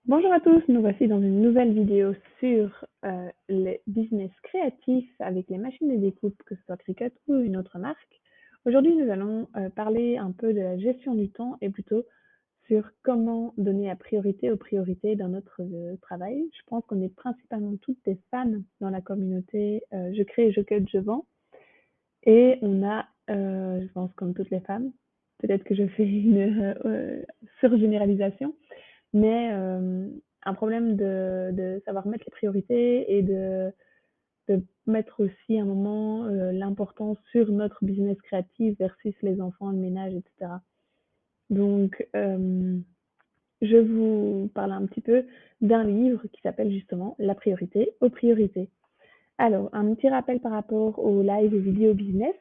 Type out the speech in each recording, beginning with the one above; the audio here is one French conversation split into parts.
Bonjour à tous, nous voici dans une nouvelle vidéo sur les business créatifs avec les machines de découpe, que ce soit Cricut ou une autre marque. Aujourd'hui, nous allons parler un peu de la gestion du temps et plutôt sur comment donner la priorité aux priorités dans notre travail. Je pense qu'on est principalement toutes des femmes dans la communauté Je crée, je cut, je vends. Et on a, je pense comme toutes les femmes, peut-être que je fais une surgénéralisation, mais un problème de savoir mettre les priorités et de mettre aussi un moment l'importance sur notre business créatif versus les enfants, le ménage, etc. Donc, je vous parle un petit peu d'un livre qui s'appelle justement La priorité aux priorités. Alors, un petit rappel par rapport au live et vidéo business,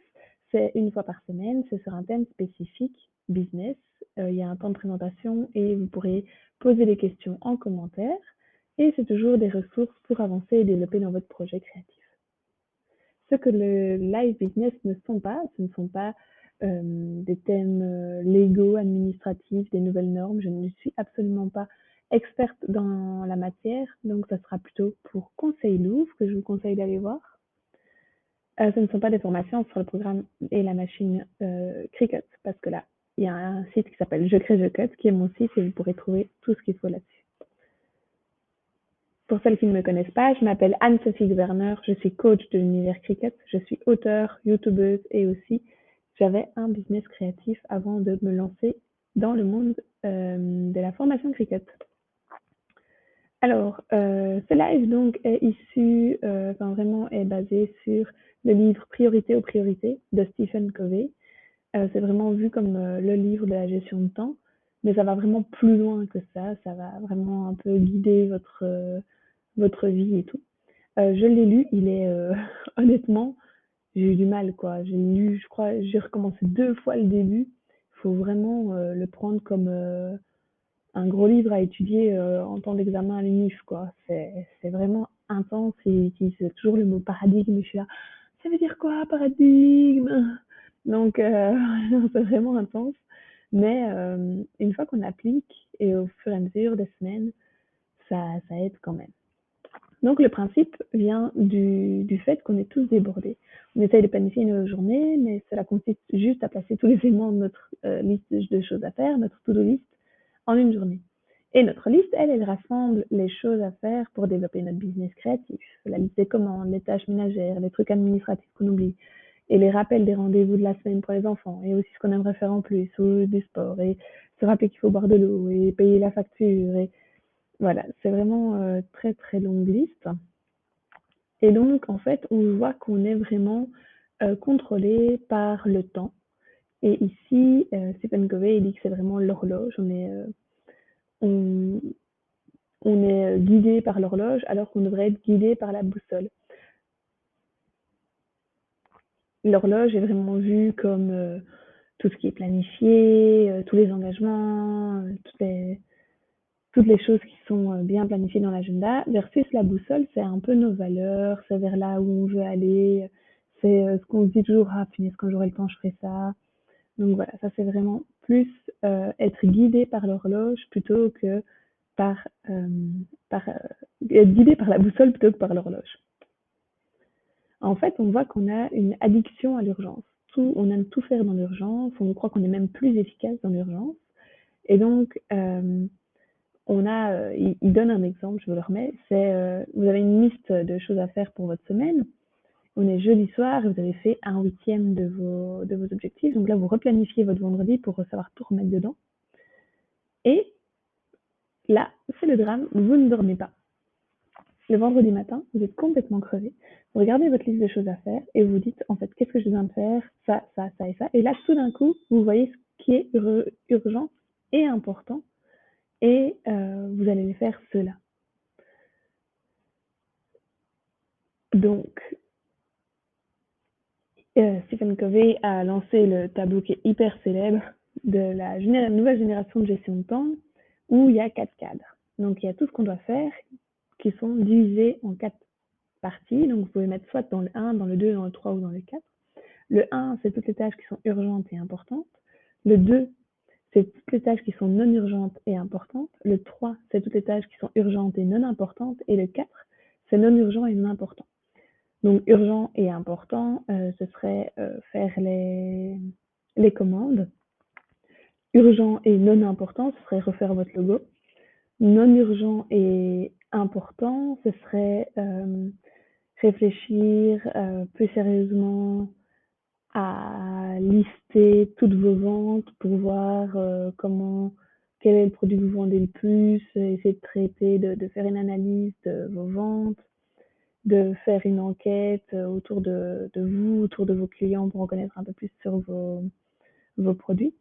c'est une fois par semaine, c'est sur un thème spécifique business. Il y a un temps de présentation et vous pourrez poser des questions en commentaire. Et c'est toujours des ressources pour avancer et développer dans votre projet créatif. Ce que le live business ne sont pas, ce ne sont pas des thèmes légaux, administratifs, des nouvelles normes. Je ne suis absolument pas experte dans la matière, donc ça sera plutôt pour Conseil Louvre que je vous conseille d'aller voir. Ce ne sont pas des formations sur le programme et la machine Cricut, parce que là, il y a un site qui s'appelle Je crée, je cut, qui est mon site et vous pourrez trouver tout ce qu'il faut là-dessus. Pour celles qui ne me connaissent pas, je m'appelle Anne-Sophie Werner, je suis coach de l'univers Cricut, je suis auteure, youtubeuse et aussi j'avais un business créatif avant de me lancer dans le monde de la formation Cricut. Alors, ce live donc est issu, enfin vraiment est basé sur le livre Priorité aux priorités de Stephen Covey. C'est vraiment vu comme le livre de la gestion de temps, mais ça va vraiment plus loin que ça. Ça va vraiment un peu guider votre vie et tout. Je l'ai lu, il est honnêtement, j'ai eu du mal quoi. J'ai lu, je crois, j'ai recommencé 2 fois le début. Il faut vraiment le prendre comme un gros livre à étudier en temps d'examen à l'UNIF quoi. C'est vraiment intense et c'est toujours le mot paradigme. Je suis là, ça veut dire quoi paradigme? Donc c'est vraiment intense. Mais une fois qu'on applique et au fur et à mesure des semaines, ça aide quand même. Donc le principe vient du fait qu'on est tous débordés. On essaye de planifier une journée, mais cela consiste juste à placer tous les éléments de notre liste de choses à faire, notre to-do list, en une journée. Et notre liste, elle rassemble les choses à faire pour développer notre business créatif. La liste des commandes, les tâches ménagères, les trucs administratifs qu'on oublie, et les rappels des rendez-vous de la semaine pour les enfants, et aussi ce qu'on aimerait faire en plus, ou du sport, et se rappeler qu'il faut boire de l'eau, et payer la facture, et voilà, c'est vraiment très très longue liste. Et donc, en fait, on voit qu'on est vraiment contrôlé par le temps. Et ici, Stephen Covey il dit que c'est vraiment l'horloge. On, on est guidé par l'horloge alors qu'on devrait être guidé par la boussole. L'horloge est vraiment vue comme tout ce qui est planifié, tous les engagements, toutes les choses qui sont bien planifiées dans l'agenda, versus la boussole, c'est un peu nos valeurs, c'est vers là où on veut aller, c'est ce qu'on se dit toujours, ah punaise, quand j'aurai le temps, je ferai ça. Donc voilà, ça c'est vraiment plus être guidé par l'horloge plutôt que par, être guidé par la boussole plutôt que par l'horloge. En fait, on voit qu'on a une addiction à l'urgence. On aime tout faire dans l'urgence, on croit qu'on est même plus efficace dans l'urgence. Et donc, il donne un exemple, je vous le remets, c'est vous avez une liste de choses à faire pour votre semaine. On est jeudi soir et vous avez fait 1/8 de vos objectifs. Donc là, vous replanifiez votre vendredi pour savoir tout remettre dedans. Et là, c'est le drame, vous ne dormez pas. Le vendredi matin, vous êtes complètement crevé. Vous regardez votre liste de choses à faire et vous dites, en fait, qu'est-ce que je viens de faire? Ça, ça, ça et ça. Et là, tout d'un coup, vous voyez ce qui est urgent et important et vous allez les faire cela. Donc, Stephen Covey a lancé le tableau qui est hyper célèbre de la nouvelle génération de gestion de temps où il y a 4 cadres. Donc, il y a tout ce qu'on doit faire qui sont divisés en 4 parties. Donc, vous pouvez mettre soit dans le 1, dans le 2, dans le 3 ou dans le 4. Le 1, c'est toutes les tâches qui sont urgentes et importantes. Le 2, c'est toutes les tâches qui sont non urgentes et importantes. Le 3, c'est toutes les tâches qui sont urgentes et non importantes. Et le 4, c'est non urgent et non important. Donc urgent et important, ce serait faire les commandes. Urgent et non important, ce serait refaire votre logo. Non urgent et important, ce serait réfléchir plus sérieusement à lister toutes vos ventes pour voir quel est le produit que vous vendez le plus, essayer de traiter, de faire une analyse de vos ventes, de faire une enquête autour de vous, autour de vos clients pour en connaître un peu plus sur vos produits.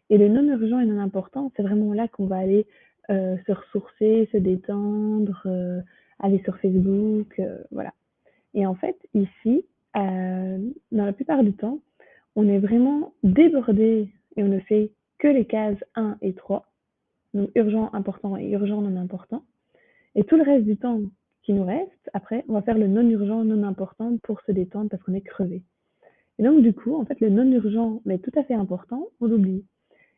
Et le non urgent et non important, c'est vraiment là qu'on va aller se ressourcer, se détendre, aller sur Facebook, voilà. Et en fait, ici, dans la plupart du temps, on est vraiment débordé et on ne fait que les cases 1 et 3, donc urgent, important et urgent, non important. Et tout le reste du temps qui nous reste, après, on va faire le non urgent, non important pour se détendre parce qu'on est crevé. Et donc, du coup, en fait, le non urgent, mais tout à fait important, on l'oublie.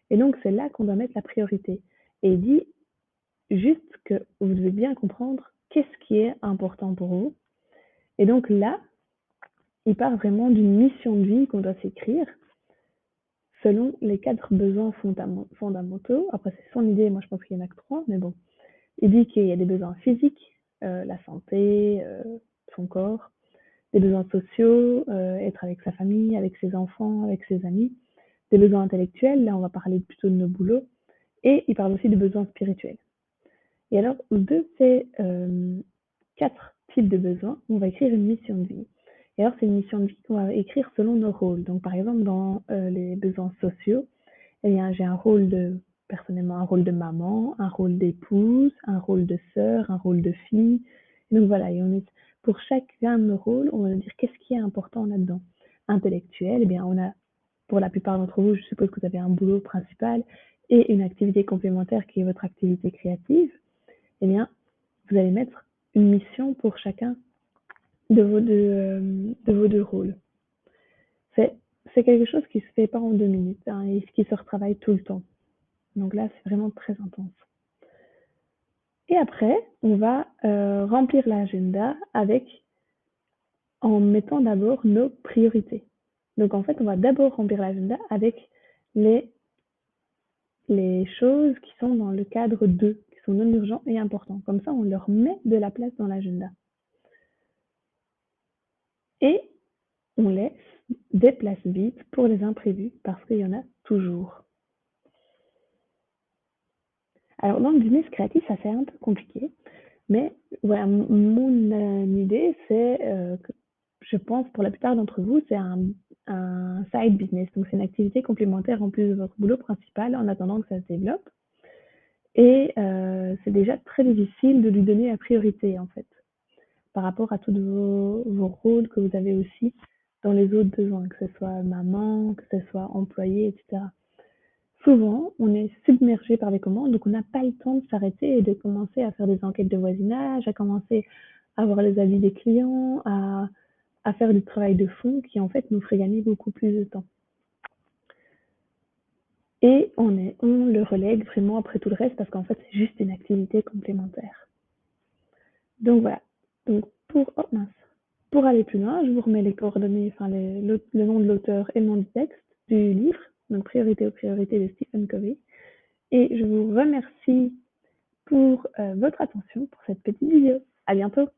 Et donc, c'est là qu'on doit mettre la priorité. Et il dit juste que vous devez bien comprendre qu'est-ce qui est important pour vous. Et donc là, il part vraiment d'une mission de vie qu'on doit s'écrire selon les 4 besoins fondamentaux. Après, c'est son idée, moi je pense qu'il y en a que 3, mais bon. Il dit qu'il y a des besoins physiques, la santé, son corps, des besoins sociaux, être avec sa famille, avec ses enfants, avec ses amis, des besoins intellectuels, là on va parler plutôt de nos boulots, et il parle aussi des besoins spirituels. Et alors, de ces 4 types de besoins, on va écrire une mission de vie. Et alors, c'est une mission de vie qu'on va écrire selon nos rôles. Donc, par exemple, dans les besoins sociaux, eh bien, j'ai un rôle personnellement, un rôle de maman, un rôle d'épouse, un rôle de sœur, un rôle de fille. Et donc voilà, pour chacun de nos rôles, on va dire qu'est-ce qui est important là-dedans. Intellectuel, eh bien, on a, pour la plupart d'entre vous, je suppose que vous avez un boulot principal et une activité complémentaire qui est votre activité créative. Eh bien, vous allez mettre une mission pour chacun de vos deux rôles. C'est, c'est quelque chose qui se fait pas en 2 minutes, hein, et qui se retravaille tout le temps. Donc là, c'est vraiment très intense. Et après, on va remplir l'agenda en mettant d'abord nos priorités. Donc en fait, on va d'abord remplir l'agenda avec les, les choses qui sont dans le cadre 2, qui sont non urgents et importants. Comme ça, on leur met de la place dans l'agenda. Et on laisse des places vides pour les imprévus parce qu'il y en a toujours. Alors dans le business créatif, ça c'est un peu compliqué, mais voilà, mon idée, c'est que je pense pour la plupart d'entre vous, c'est un side business, donc c'est une activité complémentaire en plus de votre boulot principal en attendant que ça se développe. Et c'est déjà très difficile de lui donner la priorité en fait, par rapport à tous vos rôles que vous avez aussi dans les autres besoins, que ce soit maman, que ce soit employé, etc. Souvent, on est submergé par les commandes, donc on n'a pas le temps de s'arrêter et de commencer à faire des enquêtes de voisinage, à commencer à avoir les avis des clients, à faire du travail de fond qui en fait nous ferait gagner beaucoup plus de temps. Et on le relègue vraiment après tout le reste parce qu'en fait c'est juste une activité complémentaire. Donc voilà. Donc pour aller plus loin, je vous remets les coordonnées, enfin le nom de l'auteur et le nom du texte du livre, donc Priorité aux priorités de Stephen Covey. Et je vous remercie pour votre attention pour cette petite vidéo. À bientôt!